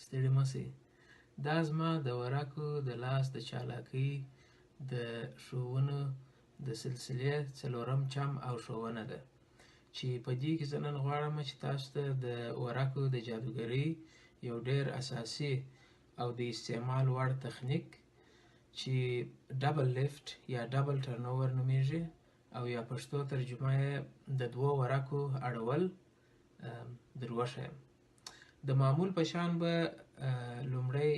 ستړي مه شئ. دا زما د ورکو د لاس د چالاکۍ د ښوونو د سلسلې څلورم چم او ښوونه ده چې په دې کې زه نن غواړم چې تاسو ته د ورکو د جادوګرۍ یو ډېر اساسي او د استعمال وړ تخنیک چې ډبل ليفټ یا ډبل ټرنوور نومیږي او یا پښتو ترجمه یې د دوو ورکو اړول در وښیم. د معمول په شان به لومړی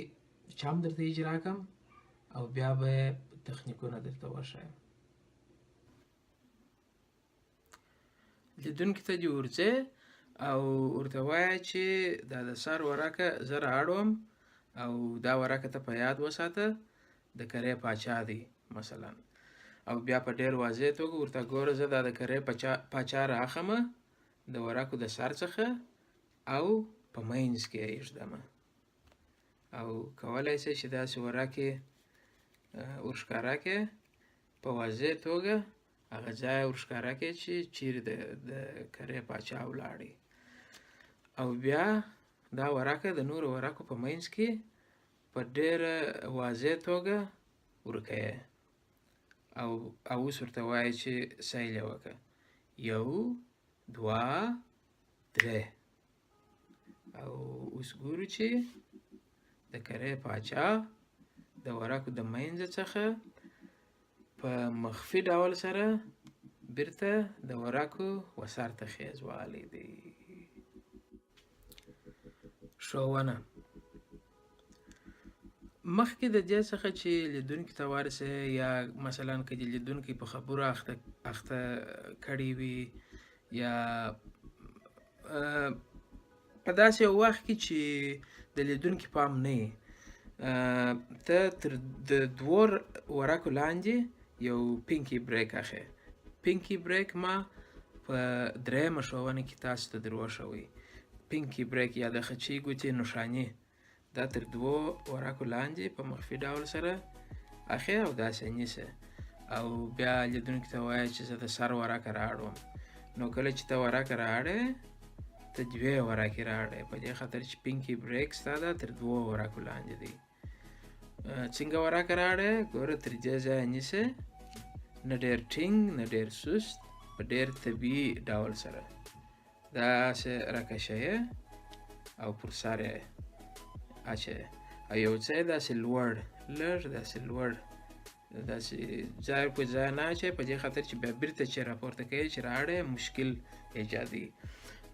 چم درته اجرا کړم او بیا به تخنیکونه درته وښیم. لیدونکي ته دې ورځې او ورته وایه چې دا د سر ورکه زه رااړوم او دا ورکه ته په یاد وساته د کرې پاچا دی مثلا، او بیا په ډېر واضح توګه ورته ګوره زه دا د کرې پاچا رااخلمه د ورکو د سر څخه او په منځ کې یې ایږدمه، او کولی شئ چې داسې ورکې ورښکاره کړئ په واضح توګه هغه ځای ورښکاره کړئ چې چیرې د کرې پاچا ولاړی، او بیا دا ورکه د نورو ورکو په منځ کې په ډېره واضح توګه ورکوئ او اوس ورته وایئ چې سیل یې وکړه 1 2 3 او اوس ګورو چې د کرې پاچا د ورکو د منځ څخه په مخفي ډول سره بیرته د ورکو وسر ته خیزوالی دی. ښوونه مخکې د دې څخه چې لیدونکي ته ورسئ یا مثلا که د لیدونکي په خبرو اخته کړي وي یا په داسې یو وخت کې چې د لیدونکي پام نه وي، ته تر د دوو ورکو لاندې یو پینکی بریک اخلې. پینکی بریک ما په درېیمه ښوونه کې تاسو ته در وښوی. پینکی بریک یا د خچۍ ګوتې نښانې دا تر دوو ورکو لاندې په مخفي ډول سره اخلې او داسې نیسې او بیا لیدونکي ته وایه چې زه د سر ورکه رااړوم. نو کله چې ته ورکه رااړې ته 2 ورکې رااړې په دې خاطر چې پینکی بریک ستا دا تر 2 ورکو لاندې دی. څنګه ورکه رااړې ګوره تر دې ځایه نیسې، نه ډېر ټینګ نه ډېر سست، په ډېر طبیعي ډول سره داسې راکشوې او پر سر یې اچوې او یو څه یې داسې لوړ لږ داسې لوړ داسې ځای په ځای نه اچوې په دې خاطر چې بیا بیرته چې راپورته کوې چې رااړې مشکل ایجادوي.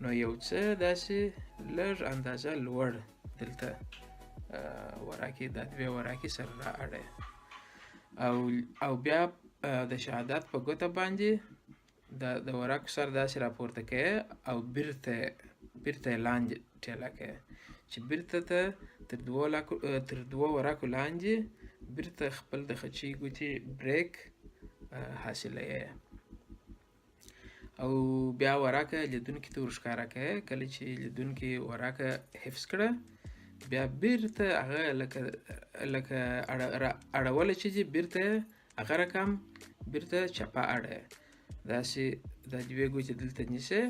نو یو څه داسې لږ اندازه لوړ دلته ورکې دا 2 ورکې سره رااړې او بیا د شهادت په ګوته باندې د ورکو سر داسې راپورته کوې او بیرته یې لاندې ټیله کوې چې بیرته ته تر 2 ورکو لاندې بیرته خپل د خچۍ ګوتې بریک حاصلوې او بیا ورکه لیدونکي ته ورښکاره کوې. کله چې لیدونکي ورکه حفظ کړه بیا بیرته هغه لکه اړوله چې دي بیرته هغه رقم بیرته چپه اړوې، داسې دا 2 ګوتې دلته نیسې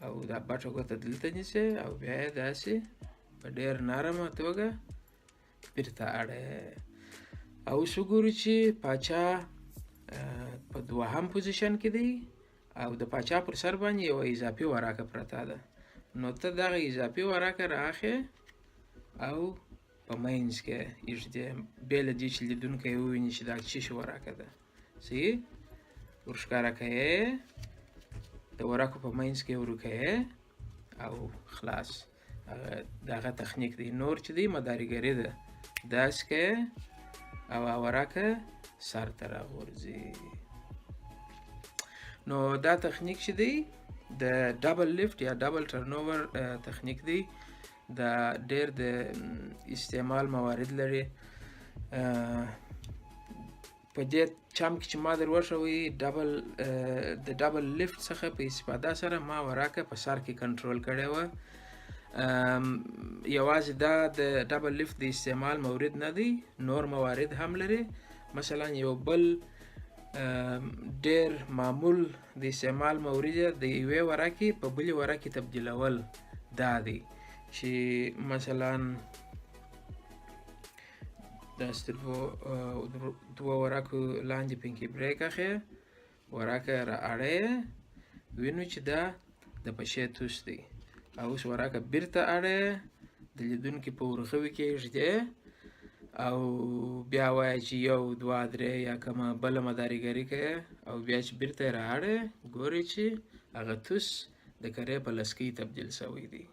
او دا بټه ګوته دلته نیسې او بیا یې داسې په ډېر نرمه توګه بیرته اړوې. او اوس وګورو چې پاچا په 2م پوزیشن کې دی او د پاچا پر سر باندې یوه اضافي ورکه پرته ده. نو ته دغه اضافي ورکه رااخلې او په منځ کې ایږدې بې له دې چې لیدونکی وویني چې دا څه شي ورکه ده. صحیح ورښکاره کوې د ورکو په منځ کې ورکوې او خلاص دغه تخنیک دی. نور چې دی مداریګري ده داسې کوې او ورکه سر ته راغورځي. نو دا تخنیک چې دی د ډبل لیفټ یا ډبل ټرنوور تخنیک دی، دا ډېر د استعمال موارد لري. په دې چم کې چې ما در وښوی د ډبل لیفټ څخه په استفاده سره ما ورکه په سر کې کنټرول کړې وه. یوازې دا د ډبل لیفټ د استعمال مورد نه دی، نور موارد هم لري. مثلا یو بل ډېر معمول د استعمال مورد د یوې ورکې په بلې ورکې تبدیلول دا دی چې مثلا داسې دوه ورکو لاندې پینکي بریک اخی ورکه را اړی وینو چې دا د پشې توس دی او اوس ورکه بیرته اړی د لیدونکي په ورغوي کې ږدې او بیا وایه چې 1 2 3 یا کومه بله مدارګري کوې او بیا چې بیرته یې را اړی ګورئ چې هغه توس د کرې په لسکۍ تبدیل شوی دی